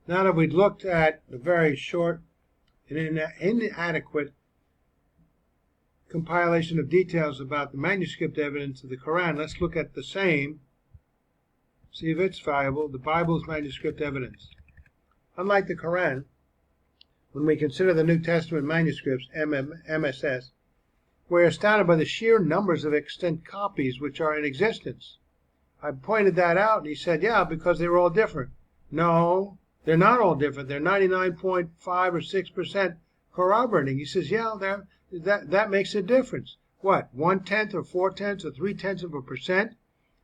Now that we've looked at the very short and inadequate compilation of details about the manuscript evidence of the Qur'an, let's look at the same, see if it's valuable, the Bible's manuscript evidence. Unlike the Qur'an, when we consider the New Testament manuscripts, MSS, we're astounded by the sheer numbers of extant copies which are in existence. I pointed that out, and he said, yeah, because they were all different. No, they're not all different. They're 99.5 or 6% corroborating. He says, yeah, that makes a difference. What, 1/10 or 4/10 or 0.3%?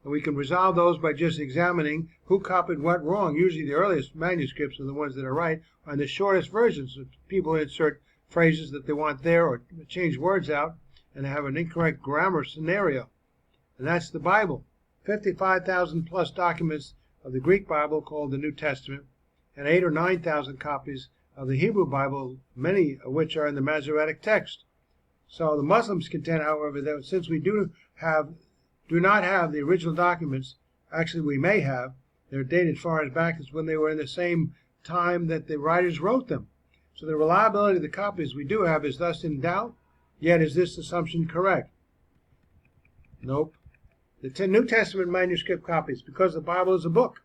And we can resolve those by just examining who copied what wrong. Usually the earliest manuscripts are the ones that are right, and the shortest versions. People insert phrases that they want there or change words out and have an incorrect grammar scenario. And that's the Bible. 55,000 plus documents of the Greek Bible called the New Testament, and 8,000 or 9,000 copies of the Hebrew Bible, many of which are in the Masoretic text. So the Muslims contend, however, that since we do not have the original documents, actually we may have, they're dated far as back as when they were in the same time that the writers wrote them. So the reliability of the copies we do have is thus in doubt. Yet is this assumption correct? Nope. The New Testament manuscript copies, because the Bible is a book,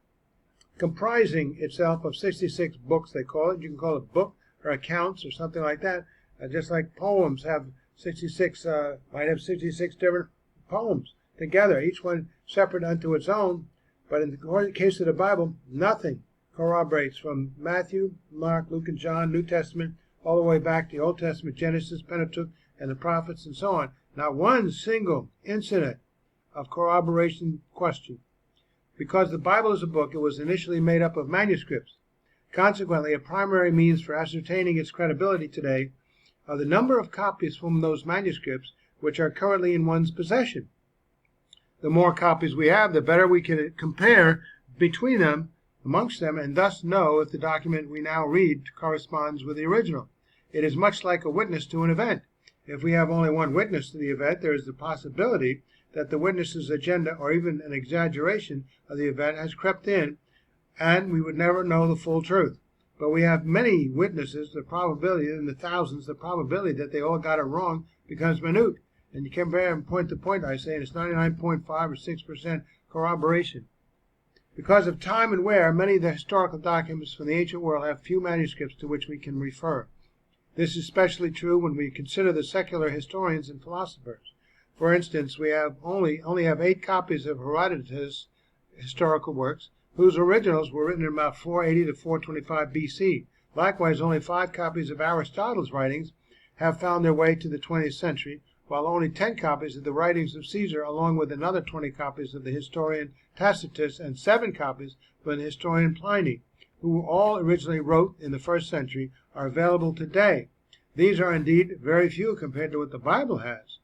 comprising itself of 66 books, they call it. You can call it book or accounts or something like that. Just like poems have 66, might have 66 different poems together, each one separate unto its own. But in the case of the Bible, nothing corroborates from Matthew, Mark, Luke, and John, New Testament, all the way back to the Old Testament, Genesis, Pentateuch, and the prophets, and so on. Not one single incident of corroboration question. Because the Bible is a book, it was initially made up of manuscripts. Consequently, a primary means for ascertaining its credibility today are the number of copies from those manuscripts which are currently in one's possession. The more copies we have, the better we can compare between them, amongst them, and thus know if the document we now read corresponds with the original. It is much like a witness to an event. If we have only one witness to the event, there is the possibility that the witness's agenda or even an exaggeration of the event has crept in, and we would never know the full truth. But we have many witnesses, the probability in the thousands, the probability that they all got it wrong becomes minute. And you compare them point to point, I say, and it's 99.5 or 6% corroboration. Because of time and wear, many of the historical documents from the ancient world have few manuscripts to which we can refer. This is especially true when we consider the secular historians and philosophers. For instance, we only have 8 copies of Herodotus' historical works, whose originals were written in about 480 to 425 BC. Likewise, only 5 copies of Aristotle's writings have found their way to the 20th century, while only 10 copies of the writings of Caesar, along with another 20 copies of the historian Tacitus and 7 copies from the historian Pliny, who all originally wrote in the 1st century, are available today. These are indeed very few compared to what the Bible has.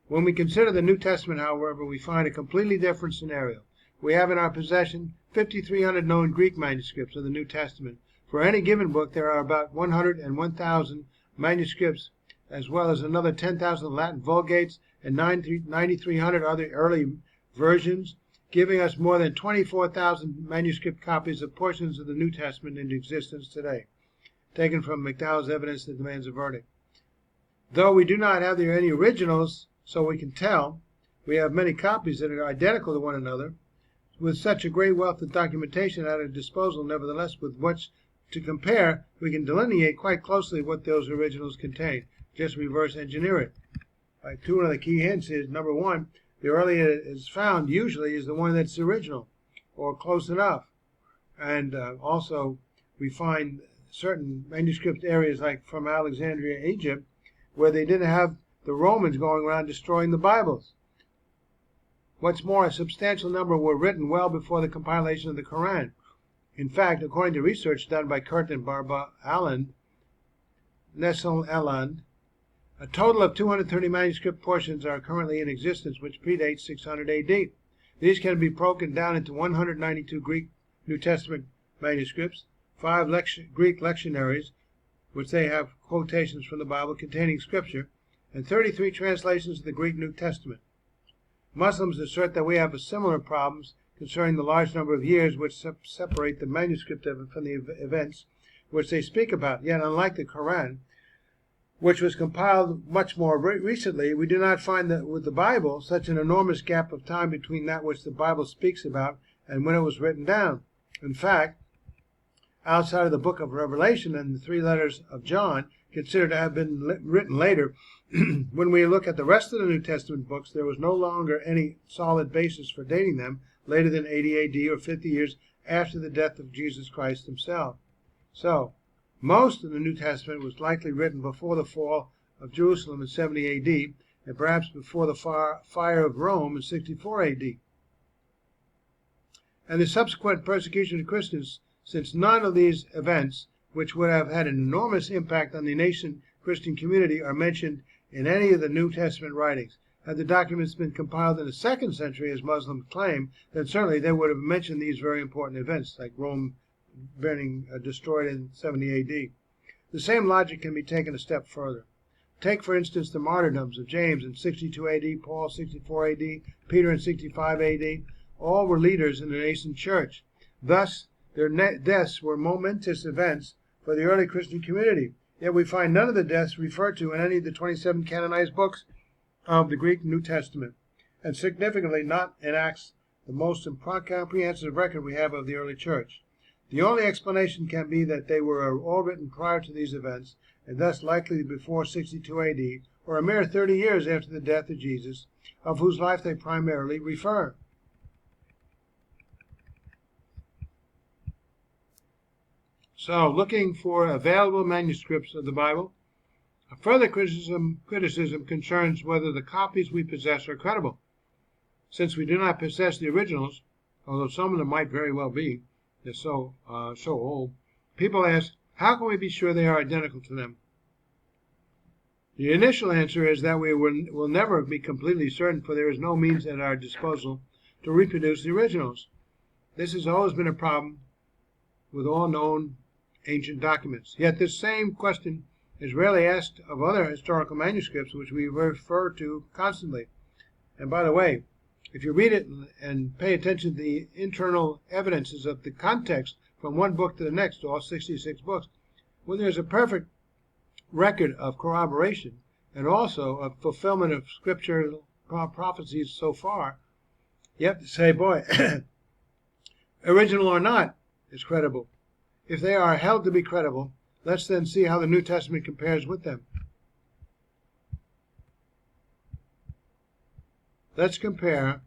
When we consider the New Testament, however, we find a completely different scenario. We have in our possession 5,300 known Greek manuscripts of the New Testament. For any given book, there are about 100 and 1,000 manuscripts, as well as another 10,000 Latin Vulgates and 9,300 other early versions, giving us more than 24,000 manuscript copies of portions of the New Testament in existence today, taken from McDowell's Evidence that Demands a Verdict. Though we do not have there any originals, so we can tell, we have many copies that are identical to one another. With such a great wealth of documentation at our disposal, nevertheless, with which to compare, we can delineate quite closely what those originals contain. Just reverse engineer it. Two of the key hints is, number one, the earlier it is found usually is the one that's original or close enough. And also we find certain manuscript areas like from Alexandria, Egypt, where they didn't have the Romans going around destroying the Bibles. What's more, a substantial number were written well before the compilation of the Qur'an. In fact, according to research done by Kurt and Barbara Nessel Eland, a total of 230 manuscript portions are currently in existence, which predate 600 AD. These can be broken down into 192 Greek New Testament manuscripts, 5 Greek lectionaries, which they have quotations from the Bible containing scripture, and 33 translations of the Greek New Testament. Muslims assert that we have similar problems concerning the large number of years which separate the manuscript from the events which they speak about. Yet, unlike the Qur'an, which was compiled much more recently, we do not find that with the Bible such an enormous gap of time between that which the Bible speaks about and when it was written down. In fact, outside of the book of Revelation and the 3 letters of John, considered to have been written later, when we look at the rest of the New Testament books, there was no longer any solid basis for dating them later than 80 AD or 50 years after the death of Jesus Christ himself. So, most of the New Testament was likely written before the fall of Jerusalem in 70 AD and perhaps before the fire of Rome in 64 AD. And the subsequent persecution of Christians, since none of these events, which would have had an enormous impact on the nascent Christian community, are mentioned in any of the New Testament writings. Had the documents been compiled in the 2nd century, as Muslims claim, then certainly they would have mentioned these very important events, like Rome being destroyed in 70 AD. The same logic can be taken a step further. Take, for instance, the martyrdoms of James in 62 AD, Paul 64 AD, Peter in 65 AD. All were leaders in the nascent church. Thus, their deaths were momentous events for the early Christian community. Yet we find none of the deaths referred to in any of the 27 canonized books of the Greek New Testament, and significantly not in Acts, the most comprehensive record we have of the early church. The only explanation can be that they were all written prior to these events, and thus likely before 62 AD, or a mere 30 years after the death of Jesus, of whose life they primarily refer. So, looking for available manuscripts of the Bible, a further criticism concerns whether the copies we possess are credible. Since we do not possess the originals, although some of them might very well be, they're so old, people ask, how can we be sure they are identical to them? The initial answer is that we will never be completely certain, for there is no means at our disposal to reproduce the originals. This has always been a problem with all known ancient documents. Yet this same question is rarely asked of other historical manuscripts, which we refer to constantly. And by the way, if you read it and pay attention to the internal evidences of the context from one book to the next, all 66 books, well, there's a perfect record of corroboration and also of fulfillment of scriptural prophecies so far. You have to say, boy, original or not, it's credible. If they are held to be credible, let's then see how the New Testament compares with them. Let's compare.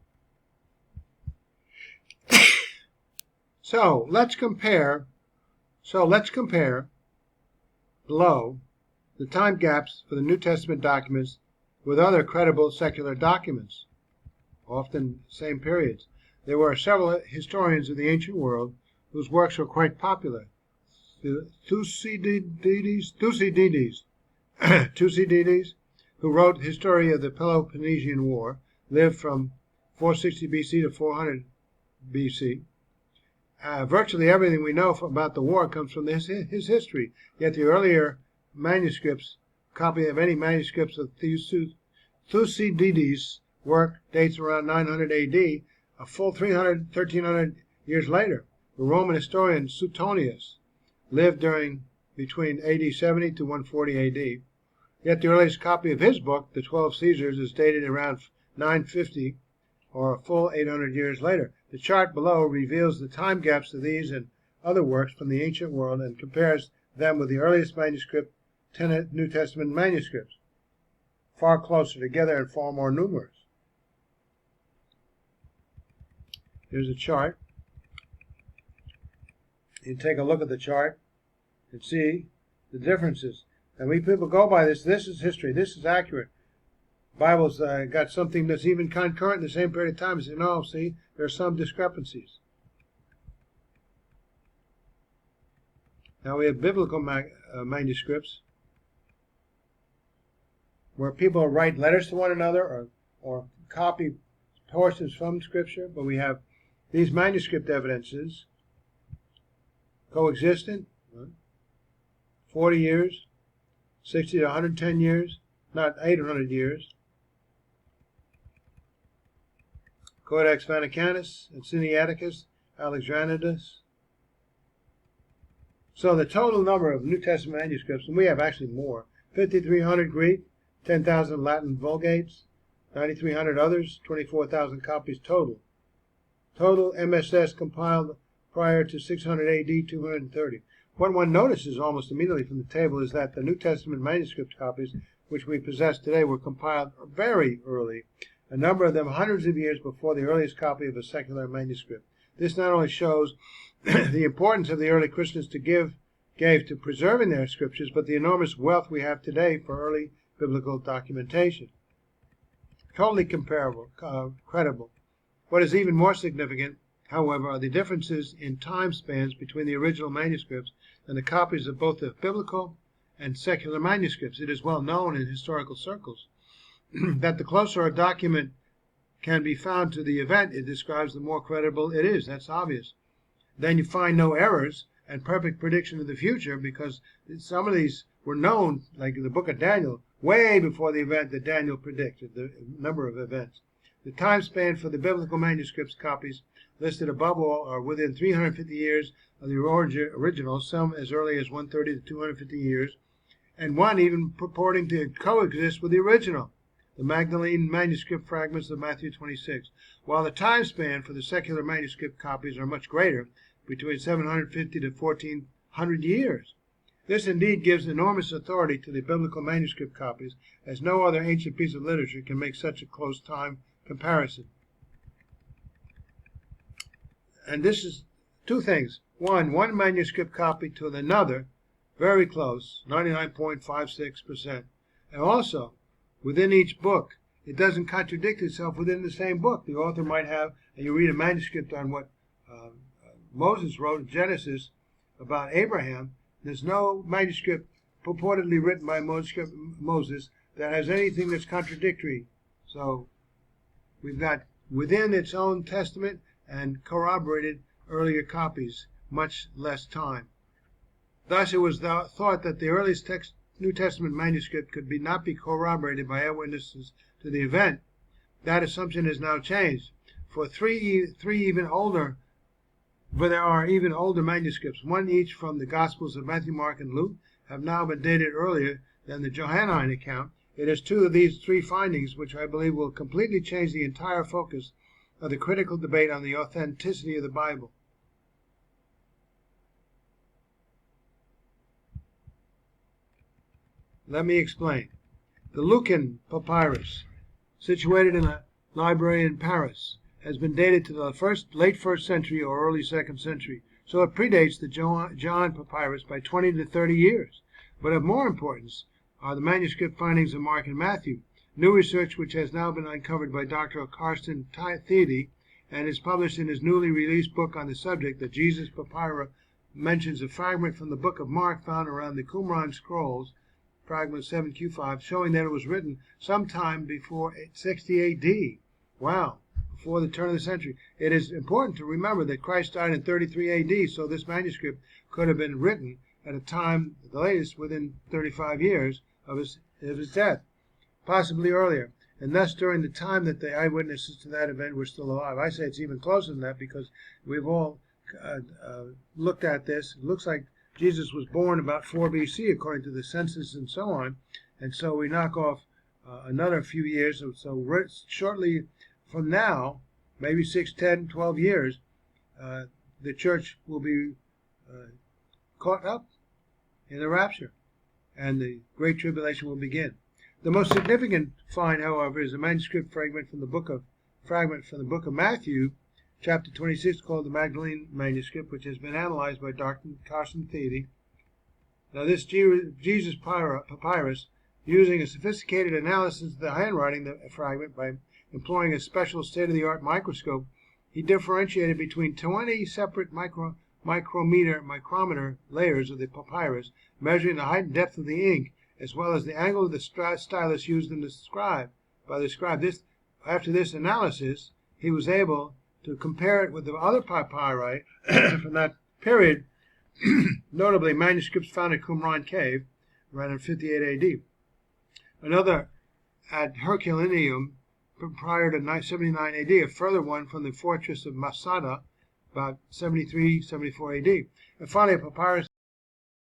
So let's compare below the time gaps for the New Testament documents with other credible secular documents, often same periods. There were several historians of the ancient world whose works were quite popular. Thucydides, who wrote the history of the Peloponnesian War, lived from 460 BC to 400 BC. Virtually everything we know about the war comes from his history, yet the earlier manuscripts, copy of any manuscripts of Thucydides' work dates around 900 AD, a full 1300 years later. The Roman historian Suetonius lived between AD 70 to 140 AD. Yet the earliest copy of his book, The 12 Caesars, is dated around 950, or a full 800 years later. The chart below reveals the time gaps of these and other works from the ancient world and compares them with the earliest New Testament manuscripts, far closer together and far more numerous. Here's a chart. You take a look at the chart and see the differences. And we people go by this. This is history. This is accurate. Bible's got something that's even concurrent in the same period of time. You say, no, see, there are some discrepancies. Now we have biblical manuscripts where people write letters to one another or copy portions from Scripture, but we have these manuscript evidences coexistent, 40 years, 60 to 110 years, not 800 years. Codex Vaticanus, and Sinaiticus, Alexandrinus. So the total number of New Testament manuscripts, and we have actually more, 5,300 Greek, 10,000 Latin Vulgates, 9,300 others, 24,000 copies total. Total MSS compiled prior to 600 AD, 230. What one notices almost immediately from the table is that the New Testament manuscript copies which we possess today were compiled very early, a number of them hundreds of years before the earliest copy of a secular manuscript. This not only shows the importance of the early Christians gave to preserving their scriptures, but the enormous wealth we have today for early biblical documentation. Totally credible. What is even more significant, however, are the differences in time spans between the original manuscripts and the copies of both the biblical and secular manuscripts. It is well known in historical circles that the closer a document can be found to the event it describes, the more credible it is. That's obvious. Then you find no errors and perfect prediction of the future, because some of these were known, like the book of Daniel, way before the event that Daniel predicted, the number of events. The time span for the biblical manuscripts copies listed above all are within 350 years of the original, some as early as 130 to 250 years, and one even purporting to coexist with the original, the Magdalene manuscript fragments of Matthew 26, while the time span for the secular manuscript copies are much greater, between 750 to 1400 years. This indeed gives enormous authority to the biblical manuscript copies, as no other ancient piece of literature can make such a close time comparison. And this is two things. One manuscript copy to another, very close, 99.56%. And also, within each book, it doesn't contradict itself within the same book. The author might have, and you read a manuscript on what Moses wrote in Genesis about Abraham. There's no manuscript purportedly written by Moses that has anything that's contradictory. So we've got within its own testament and corroborated earlier copies, much less time. Thus it was thought that the earliest New Testament manuscript could not be corroborated by eyewitnesses to the event. That assumption has now changed. For there are even older manuscripts, one each from the Gospels of Matthew, Mark, and Luke, have now been dated earlier than the Johannine account. It is two of these three findings which I believe will completely change the entire focus of the critical debate on the authenticity of the Bible. Let me explain. The Lucan papyrus, situated in a library in Paris, has been dated to the late 1st century or early 2nd century, so it predates the John papyrus by 20 to 30 years. But of more importance are the manuscript findings of Mark and Matthew, new research which has now been uncovered by Dr. Carsten Thiede and is published in his newly released book on the subject. The Jesus Papyrus mentions a fragment from the book of Mark found around the Qumran scrolls, fragment 7Q5, showing that it was written sometime before 60 AD. Wow. Before the turn of the century. It is important to remember that Christ died in 33 AD, so this manuscript could have been written at a time, the latest, within 35 years of his death, possibly earlier, and thus during the time that the eyewitnesses to that event were still alive. I say it's even closer than that because we've all looked at this. It looks like Jesus was born about 4 BC according to the census and so on, and so we knock off another few years, so shortly from now, maybe 6, 10, 12 years, the church will be caught up in the rapture, and the Great Tribulation will begin. The most significant find, however, is a manuscript fragment from the book of Matthew, chapter 26, called the Magdalene manuscript, which has been analyzed by Dr. Carsten Thiede. Now, this Jesus papyrus, using a sophisticated analysis of the handwriting, the fragment, by employing a special state-of-the-art microscope, he differentiated between 20 separate micrometer layers of the papyrus, measuring the height and depth of the ink, as well as the angle of the stylus used by the scribe. After this analysis, he was able to compare it with the other papyri from that period, notably manuscripts found at Qumran cave around 58 AD. Another ad Herculaneum prior to 979 AD, a further one from the fortress of Masada, about 73-74 AD, and finally a papyrus